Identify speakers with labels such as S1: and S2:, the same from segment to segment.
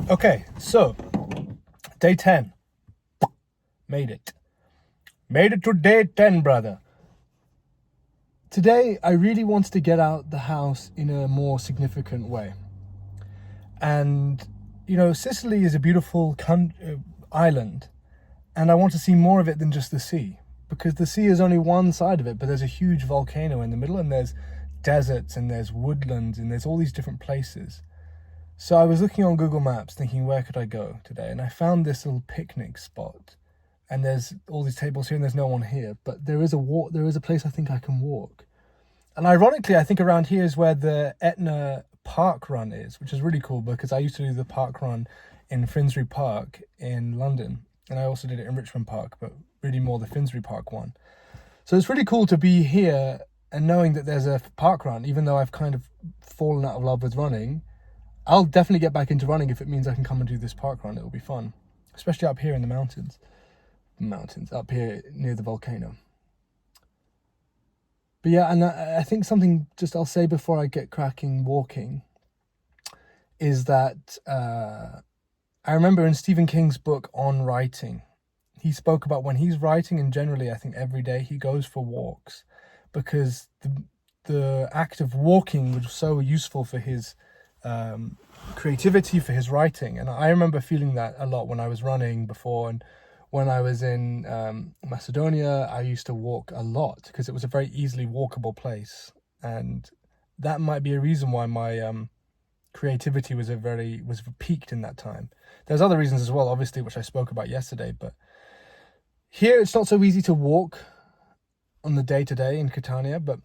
S1: Okay, so day 10. Made it. Made it to day 10, brother. Today, I really wanted to get out the house in a more significant way. And, Sicily is a beautiful island. And I want to see more of it than just the sea. Because the sea is only one side of it, but there's a huge volcano in the middle, and there's deserts, and there's woodlands, and there's all these different places. So I was looking on Google Maps thinking, where could I go today? And I found this little picnic spot. And there's all these tables here and there's no one here. But there is a place I think I can walk. And ironically, I think around here is where the Etna Park Run is, which is really cool because I used to do the park run in Finsbury Park in London. And I also did it in Richmond Park, but really more the Finsbury Park one. So it's really cool to be here and knowing that there's a park run, even though I've kind of fallen out of love with running. I'll definitely get back into running if it means I can come and do this park run. It'll be fun, especially up here in the mountains. Up here near the volcano. But yeah, and I think something just I'll say before I get cracking walking is that I remember in Stephen King's book On Writing, he spoke about when he's writing, and generally I think every day he goes for walks because the act of walking was so useful for his creativity, for his writing. And I remember feeling that a lot when I was running before, and when I was in Macedonia, I used to walk a lot because it was a very easily walkable place, and that might be a reason why my creativity was peaked in that time. There's other reasons as well, obviously, which I spoke about yesterday, but here it's not so easy to walk on the day-to-day in Catania, but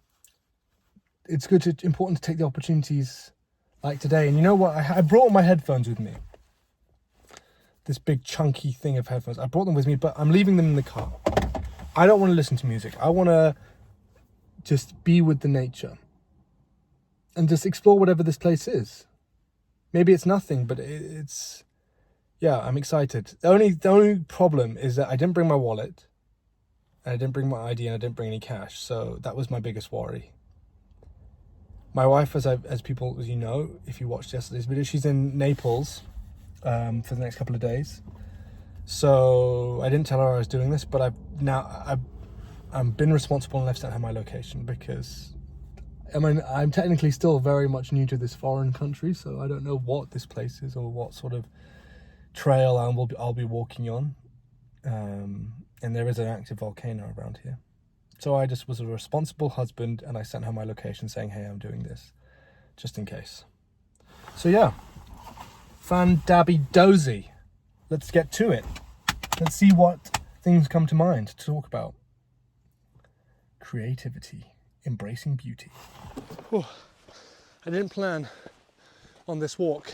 S1: it's important to take the opportunities like today. And you know what? I brought my headphones with me. This big chunky thing of headphones. I brought them with me, but I'm leaving them in the car. I don't want to listen to music. I want to just be with the nature and just explore whatever this place is. Maybe it's nothing, but I'm excited. The only problem is that I didn't bring my wallet, and I didn't bring my ID, and I didn't bring any cash. So that was my biggest worry. My wife, as people, as you know, if you watched yesterday's video, she's in Naples for the next couple of days. So I didn't tell her I was doing this, but I've been responsible and left sent her my location because I'm technically still very much new to this foreign country, so I don't know what this place is or what sort of trail I'll be walking on. And there is an active volcano around here. So I just was a responsible husband and I sent her my location saying, hey, I'm doing this, just in case. So yeah, fan-dabby-dozy. Let's get to it. Let's see what things come to mind to talk about. Creativity, embracing beauty. Oh, I didn't plan on this walk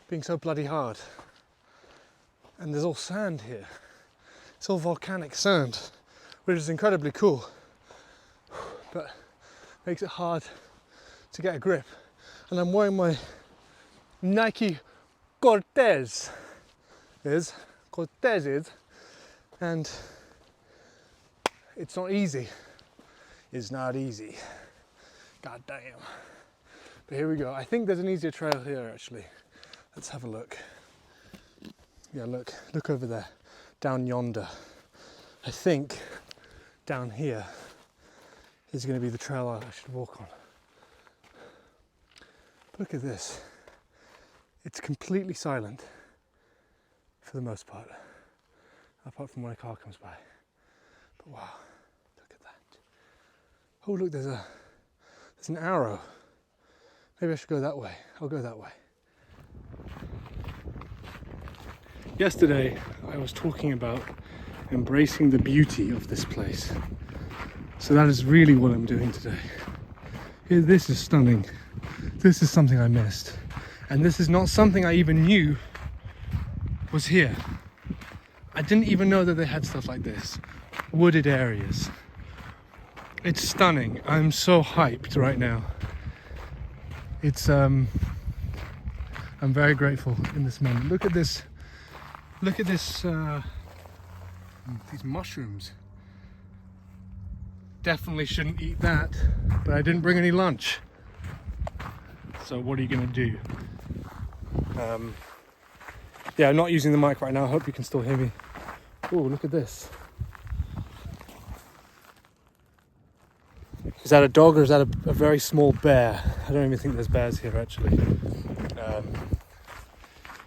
S1: being so bloody hard. And there's all sand here. It's all volcanic sand, which is incredibly cool, but makes it hard to get a grip. And I'm wearing my Nike Cortezes, and it's not easy. It's not easy. God damn. But here we go. I think there's an easier trail here actually. Let's have a look. Yeah, look over there, down yonder. I think down here is going to be the trail I should walk on. Look at this. It's completely silent for the most part, apart from when a car comes by. But wow, look at that. Oh look, there's an arrow. Maybe I should go that way. I'll go that way. Yesterday I was talking about embracing the beauty of this place. So that is really what I'm doing today. This is stunning. This is something I missed. And this is not something I even knew was here. I didn't even know that they had stuff like this. Wooded areas. It's stunning. I'm so hyped right now. I'm very grateful in this moment. Look at this. These mushrooms. Definitely shouldn't eat that, but I didn't bring any lunch. So what are you gonna do? Yeah, I'm not using the mic right now. I hope you can still hear me. Oh, look at this. Is that a dog or is that a very small bear? I don't even think there's bears here actually.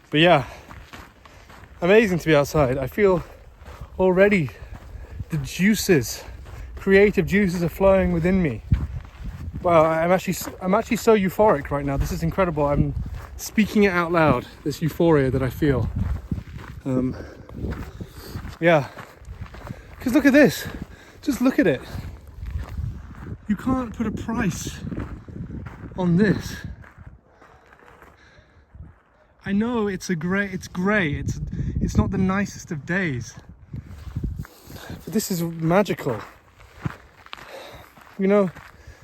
S1: But yeah, amazing to be outside. I feel already the juices, creative juices are flowing within me. Wow, I'm actually so euphoric right now. This is incredible. I'm speaking it out loud, this euphoria that I feel. Yeah, because look at this. Just look at it. You can't put a price on this. I know it's grey. It's not the nicest of days, but this is magical. You know,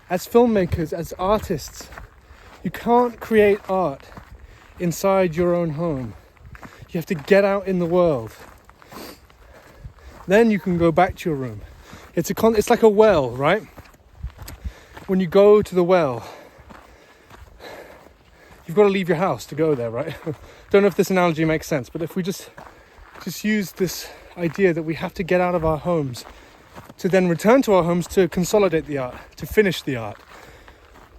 S1: as filmmakers, as artists, you can't create art inside your own home. You have to get out in the world. Then you can go back to your room. It's like a well, right? When you go to the well, you've got to leave your house to go there, right? Don't know if this analogy makes sense, but if we just use this idea that we have to get out of our homes to then return to our homes to consolidate the art, to finish the art.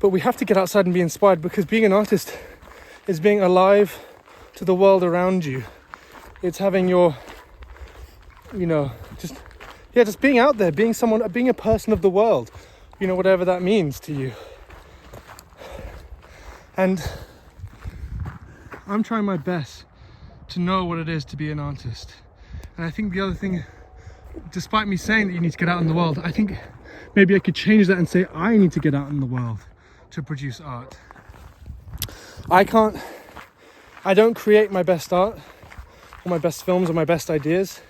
S1: But we have to get outside and be inspired, because being an artist is being alive to the world around you. It's having your, just being out there, being a person of the world, whatever that means to you. And I'm trying my best to know what it is to be an artist. And I think the other thing, despite me saying that you need to get out in the world, I think maybe I could change that and say I need to get out in the world to produce art. I don't create my best art or my best films or my best ideas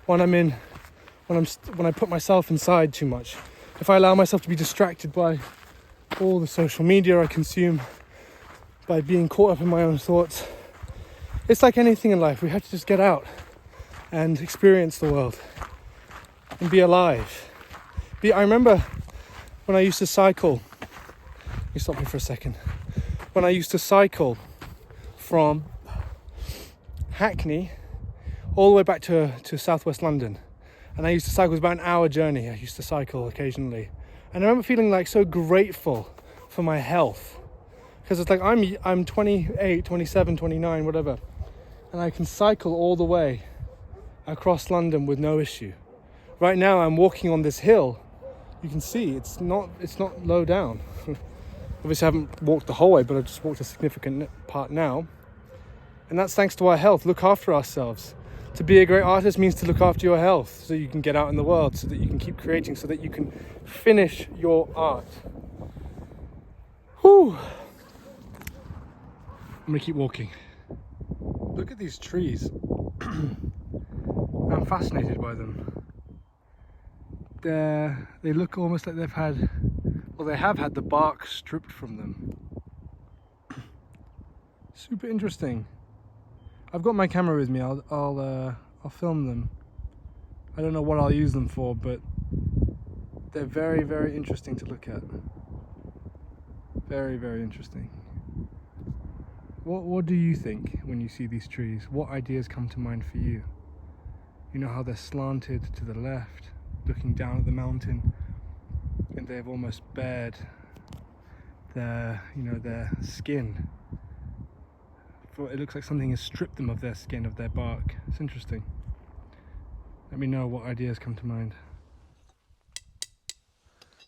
S1: when I put myself inside too much. If I allow myself to be distracted by all the social media I consume, by being caught up in my own thoughts. It's like anything in life. We have to just get out and experience the world and be alive. I remember when I used to cycle. Let me stop me for a second. When I used to cycle from Hackney all the way back to southwest London. And I used to cycle, it was about an hour journey. I used to cycle occasionally. And I remember feeling like so grateful for my health. Because it's like I'm 28, 27, 29, whatever. And I can cycle all the way across London with no issue. Right now I'm walking on this hill. You can see it's not low down. Obviously I haven't walked the whole way, but I've just walked a significant part now. And that's thanks to our health. Look after ourselves. To be a great artist means to look after your health so you can get out in the world, so that you can keep creating, so that you can finish your art. Whew. I'm gonna keep walking. Look at these trees. I'm fascinated by them. They look almost like they have had the bark stripped from them. Super interesting. I've got my camera with me. I'll film them. I don't know what I'll use them for, but they're very, very interesting to look at. Very, very interesting. What do you think when you see these trees? What ideas come to mind for you? You know how they're slanted to the left, looking down at the mountain, and they've almost bared their skin. It looks like something has stripped them of their skin, of their bark. It's interesting. Let me know what ideas come to mind.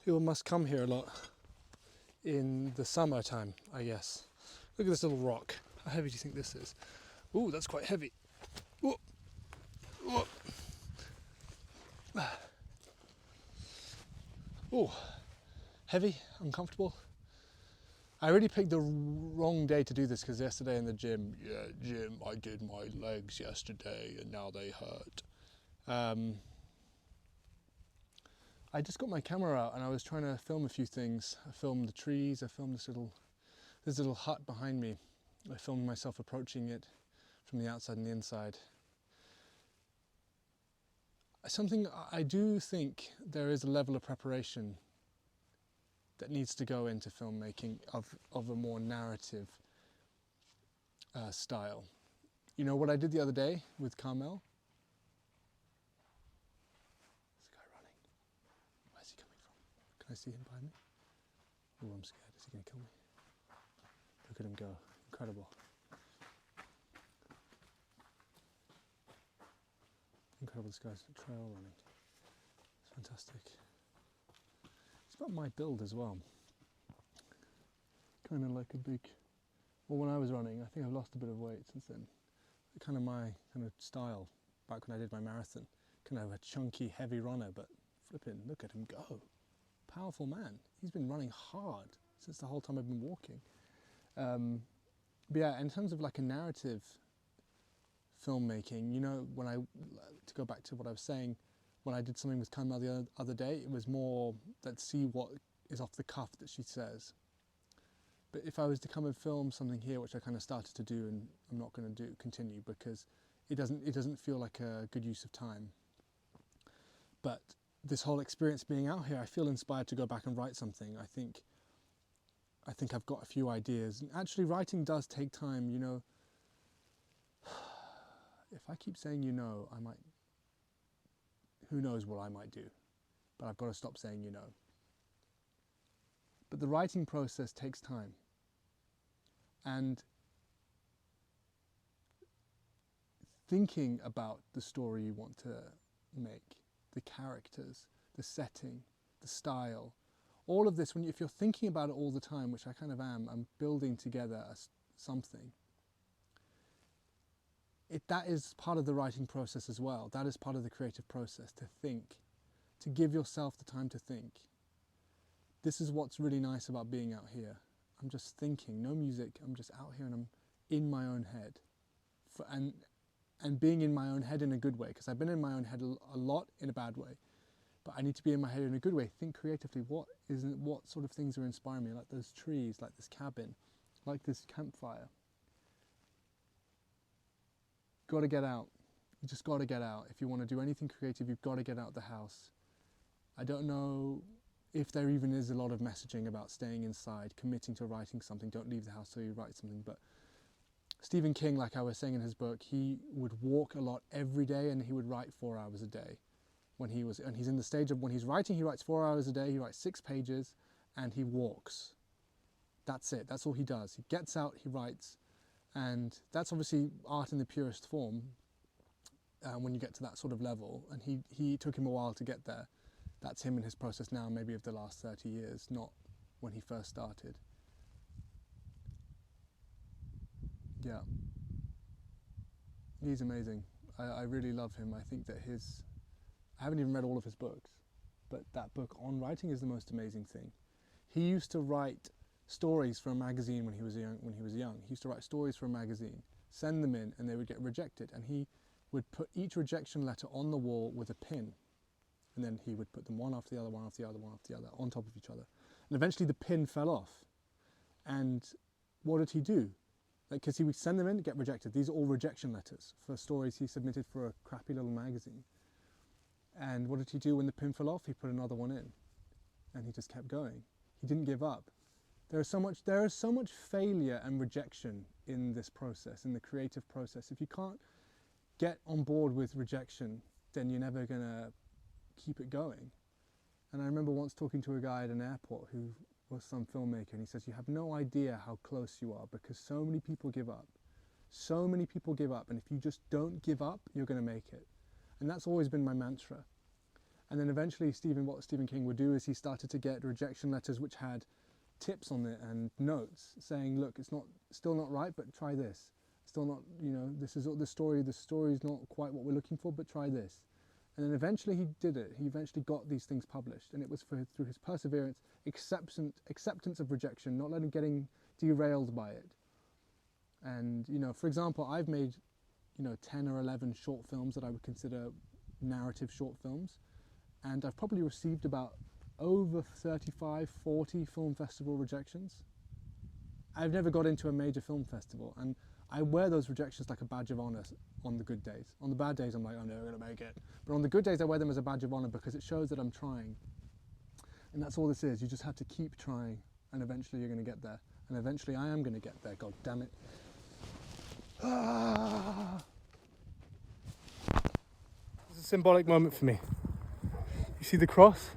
S1: People must come here a lot in the summertime, I guess. Look at this little rock. How heavy do you think this is? Ooh, that's quite heavy. Ooh. Ooh. Ooh. Heavy, uncomfortable. I really picked the wrong day to do this, because yesterday in the gym, I did my legs yesterday and now they hurt. I just got my camera out and I was trying to film a few things. I filmed the trees, I filmed this little hut behind me. I filmed myself approaching it from the outside and the inside. Something I do think there is a level of preparation that needs to go into filmmaking of a more narrative style. You know what I did the other day with Carmel? There's a guy running. Where's he coming from? Can I see him behind me? Oh, I'm scared. Is he going to kill me? Look at him go. Incredible. Incredible, this guy's trail running. It's fantastic. It's about my build as well. Kind of like a big... Well, when I was running, I think I've lost a bit of weight since then. Kind of my kind of style, back when I did my marathon. Kind of a chunky, heavy runner, but flipping, look at him go. Powerful man. He's been running hard since the whole time I've been walking. But yeah, in terms of like a narrative filmmaking, you know, to go back to what I was saying, when I did something with Kanma the other day, it was more, let's see what is off the cuff that she says. But if I was to come and film something here, which I kind of started to do, and I'm not going to continue because it doesn't feel like a good use of time. But this whole experience being out here, I feel inspired to go back and write something. I think I've got a few ideas. And actually, writing does take time, you know. If I keep saying I might, who knows what I might do, but I've got to stop saying But the writing process takes time. And thinking about the story you want to make, the characters, the setting, the style, all of this, if you're thinking about it all the time, which I kind of am, I'm building together something. That is part of the writing process as well. That is part of the creative process, to think, to give yourself the time to think. This is what's really nice about being out here. I'm just thinking, no music, I'm just out here and I'm in my own head. And being in my own head in a good way, because I've been in my own head a lot in a bad way. But I need to be in my head in a good way, think creatively, what sort of things are inspiring me, like those trees, like this cabin, like this campfire. Got to get out. You just got to get out. If you want to do anything creative, you've got to get out of the house. I don't know if there even is a lot of messaging about staying inside, committing to writing something, don't leave the house till you write something. But Stephen King, like I was saying in his book, he would walk a lot every day and he would write 4 hours a day. And he's in the stage of when he's writing, he writes 4 hours a day, he writes 6 pages, and he walks. That's it. That's all he does. He gets out, he writes. And that's obviously art in the purest form when you get to that sort of level. And he took him a while to get there. That's him in his process now, maybe of the last 30 years, not when he first started. Yeah. He's amazing. I really love him. I think that I haven't even read all of his books, but that book on writing is the most amazing thing. He used to write stories for a magazine when he was young. He used to write stories for a magazine, send them in, and they would get rejected. And he would put each rejection letter on the wall with a pin. And then he would put them one after the other, one after the other, one after the other, on top of each other. And eventually the pin fell off. And what did he do? Because he would send them in, get rejected. These are all rejection letters for stories he submitted for a crappy little magazine. And what did he do when the pin fell off? He put another one in. And he just kept going. He didn't give up. There is so much failure and rejection in this process, in the creative process. If you can't get on board with rejection, then you're never going to keep it going. And I remember once talking to a guy at an airport who was some filmmaker, and he says, you have no idea how close you are because so many people give up. So many people give up, and if you just don't give up, you're going to make it. And that's always been my mantra. And then eventually what Stephen King would do is he started to get rejection letters which had tips on it and notes saying, look, it's still not right, but try this. Still not, this is the story is not quite what we're looking for, but try this. And then eventually he did it. He eventually got these things published, and it was through his perseverance, acceptance of rejection, not letting getting derailed by it. And, for example, I've made, 10 or 11 short films that I would consider narrative short films, and I've probably received about over 35, 40 film festival rejections. I've never got into a major film festival, and I wear those rejections like a badge of honor on the good days. On the bad days, I'm like, I'm never going to make it. But on the good days, I wear them as a badge of honor because it shows that I'm trying. And that's all this is. You just have to keep trying, and eventually you're going to get there. And eventually I am going to get there, God damn it. It's a symbolic moment for me. You see the cross?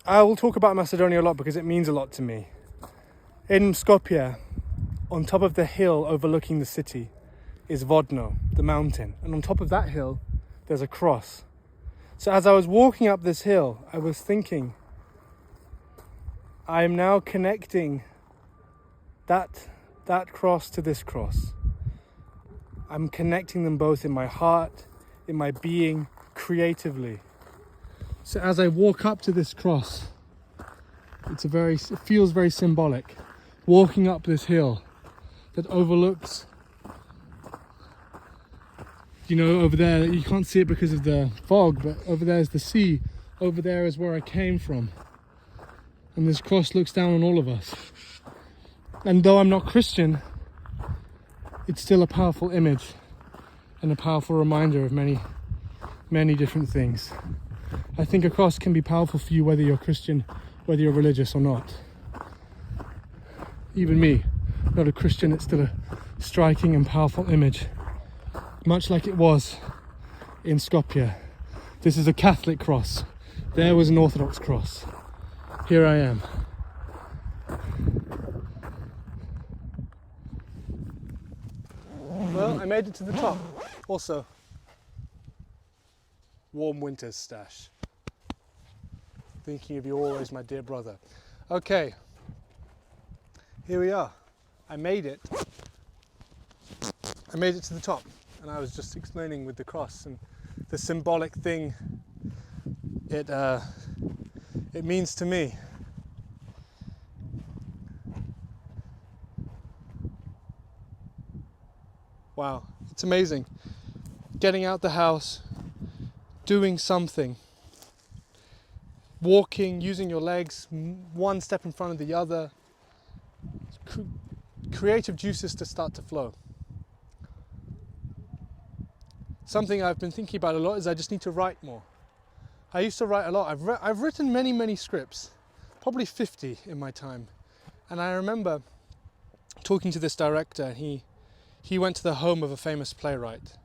S1: I will talk about Macedonia a lot because it means a lot to me. In Skopje, on top of the hill overlooking the city, is Vodno, the mountain. And on top of that hill, there's a cross. So as I was walking up this hill, I was thinking, I am now connecting that cross to this cross. I'm connecting them both in my heart, in my being, creatively. So as I walk up to this cross, it feels very symbolic. Walking up this hill that overlooks, over there, you can't see it because of the fog, but over there is the sea. Over there is where I came from. And this cross looks down on all of us. And though I'm not Christian, it's still a powerful image and a powerful reminder of many, many different things. I think a cross can be powerful for you whether you're Christian, whether you're religious or not. Even me, not a Christian, it's still a striking and powerful image. Much like it was in Skopje. This is a Catholic cross. There was an Orthodox cross. Here I am. Well, I made it to the top. Also, warm winter's stash. Thinking of you always, my dear brother. Okay, here we are. I made it. I made it to the top, and I was just explaining with the cross and the symbolic thing it means to me. Wow, it's amazing. Getting out the house, doing something, walking, using your legs, one step in front of the other. Creative juices to start to flow. Something I've been thinking about a lot is I just need to write more. I used to write a lot. I've written many scripts, probably 50 in my time. And I remember talking to this director. He went to the home of a famous playwright,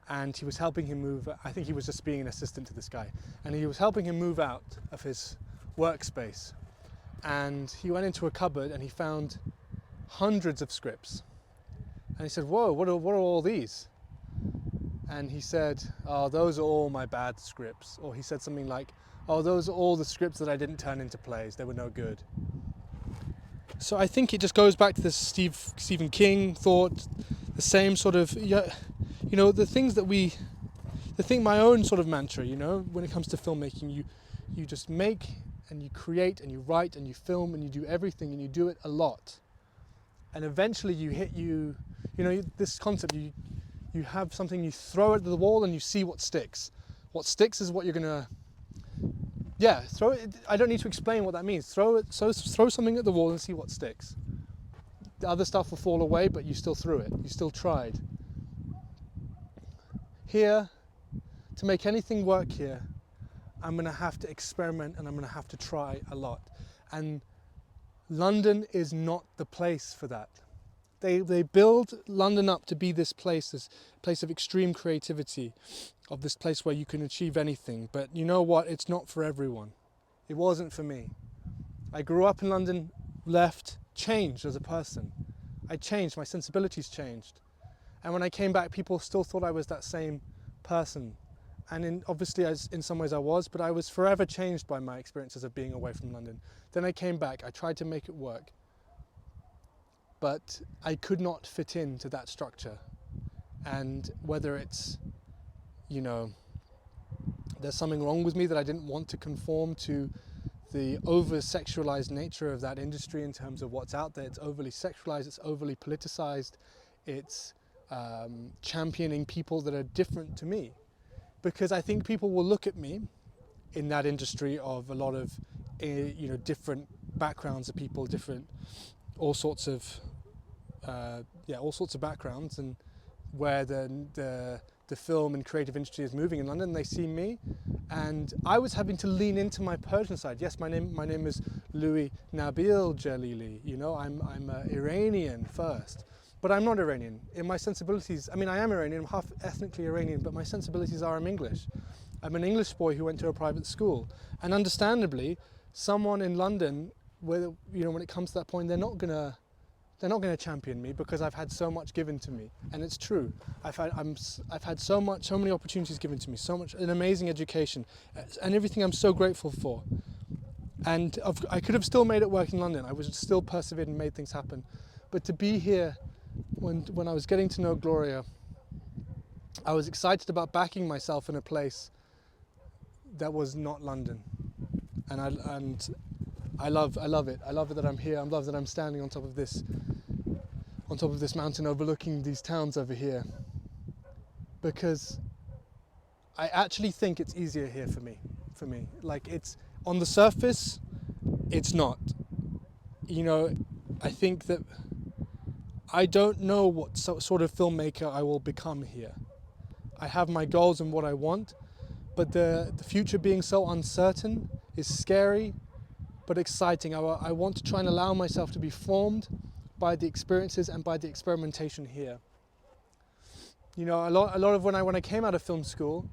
S1: and he was helping him move. I think he was just being an assistant to this guy, and he was helping him move out of his workspace. And he went into a cupboard and he found hundreds of scripts. And he said, "Whoa, what are all these?" And he said, "Oh, those are all my bad scripts." Or he said something like, "Oh, those are all the scripts that I didn't turn into plays. They were no good." So I think it just goes back to this Stephen King thought, the same sort of, the things that my own sort of mantra, when it comes to filmmaking, you just make and you create and you write and you film and you do everything and you do it a lot. And eventually this concept, you have something, you throw it at the wall and you see what sticks. What sticks is what you're gonna, throw it. I don't need to explain what that means. Throw something at the wall and see what sticks. The other stuff will fall away, but you still threw it. You still tried. Here, to make anything work here, I'm gonna have to experiment and I'm gonna have to try a lot. And London is not the place for that. They build London up to be this place of extreme creativity, of this place where you can achieve anything. But you know what? It's not for everyone. It wasn't for me. I grew up in London, left, changed as a person. I changed, my sensibilities changed. And when I came back, people still thought I was that same person. And obviously, in some ways I was, but I was forever changed by my experiences of being away from London. Then I came back, I tried to make it work. But I could not fit into that structure. And whether it's, there's something wrong with me that I didn't want to conform to the over-sexualized nature of that industry in terms of what's out there. It's overly sexualized, it's overly politicized, it's championing people that are different to me. Because I think people will look at me in that industry of a lot of, different backgrounds of people, all sorts of backgrounds, and where the film and creative industry is moving in London. They see me And I was having to lean into my Persian side. Yes, my name is Louis Nabil Jalili. You know, I'm Iranian first, but I'm not Iranian. In my sensibilities, I mean, I am Iranian. I'm half ethnically Iranian, but my sensibilities are I'm English. I'm an English boy who went to a private school, and understandably, someone in London, where when it comes to that point, they're not gonna champion me because I've had so much given to me, and it's true. I've had so many opportunities given to me, an amazing education, and everything I'm so grateful for. And I could have still made it work in London. I was still persevered and made things happen. But to be here, when I was getting to know Gloria, I was excited about backing myself in a place that was not London, and I love it. I love it that I'm here. I love that I'm standing on top of this mountain overlooking these towns over here, because I actually think it's easier here for me. Like, it's on the surface, it's not. I think that I don't know what sort of filmmaker I will become here. I have my goals and what I want, but the future being so uncertain is scary, but exciting. I want to try and allow myself to be formed by the experiences and by the experimentation here. A lot of when I came out of film school,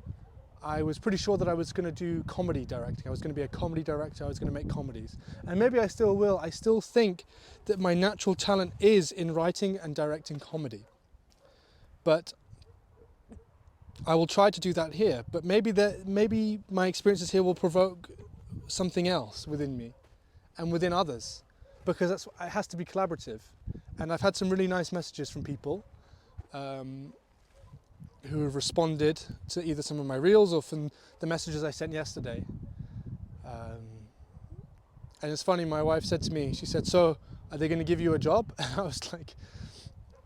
S1: I was pretty sure that I was going to do comedy directing. I was going to be a comedy director. I was going to make comedies. And maybe I still will. I still think that my natural talent is in writing and directing comedy. But I will try to do that here. But maybe my experiences here will provoke something else within me and within others, because it has to be collaborative. And I've had some really nice messages from people who have responded to either some of my reels or from the messages I sent yesterday. And it's funny, my wife said to me, she said, "So, are they going to give you a job?" And I was like,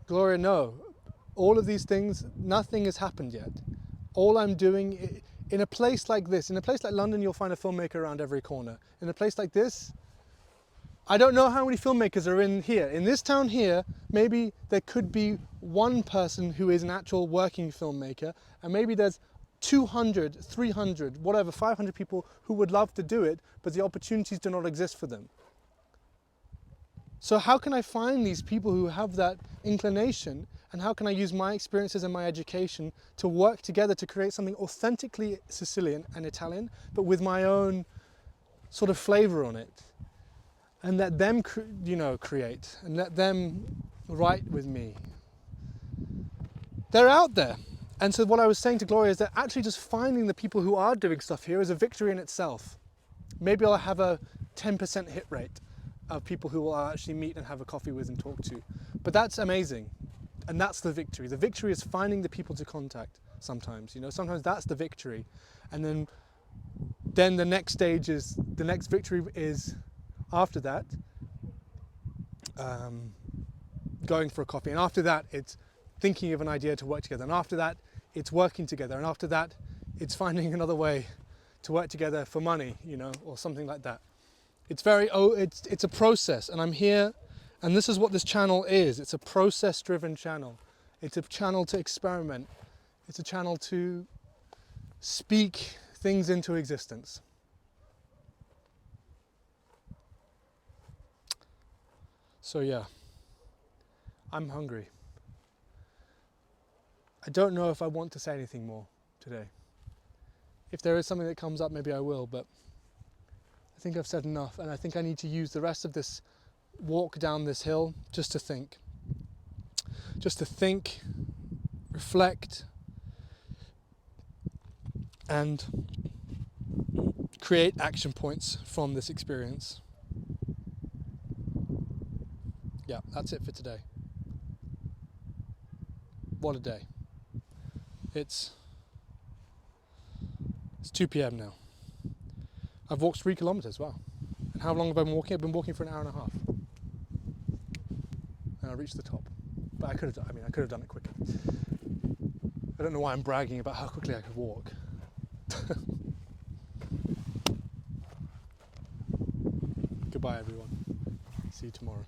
S1: "Gloria, no. All of these things, nothing has happened yet. All I'm doing, in a place like this, in a place like London, you'll find a filmmaker around every corner. In a place like this, I don't know how many filmmakers are in here. In this town here, maybe there could be one person who is an actual working filmmaker, and maybe there's 200, 300, whatever, 500 people who would love to do it, but the opportunities do not exist for them. So how can I find these people who have that inclination, and how can I use my experiences and my education to work together to create something authentically Sicilian and Italian, but with my own sort of flavor on it? And let them, create, and let them write with me. They're out there. And so what I was saying to Gloria is that actually just finding the people who are doing stuff here is a victory in itself. Maybe I'll have a 10% hit rate of people who will actually meet and have a coffee with and talk to. But that's amazing. And that's the victory. The victory is finding the people to contact sometimes. Sometimes that's the victory. And then the next stage is, the next victory is, after that, going for a coffee. And after that, it's thinking of an idea to work together. And after that, it's working together. And after that, it's finding another way to work together for money, or something like that. It's a process. And I'm here, and this is what this channel is. It's a process-driven channel. It's a channel to experiment. It's a channel to speak things into existence. So yeah, I'm hungry. I don't know if I want to say anything more today. If there is something that comes up, maybe I will, but I think I've said enough, and I think I need to use the rest of this walk down this hill just to think. Just to think, reflect, and create action points from this experience. Yeah, that's it for today. What a day. It's 2 p.m. now. I've walked 3 kilometers, wow. And how long have I been walking? I've been walking for an hour and a half. And I reached the top. But I could have done it quicker. I don't know why I'm bragging about how quickly I could walk. Goodbye, everyone. See you tomorrow.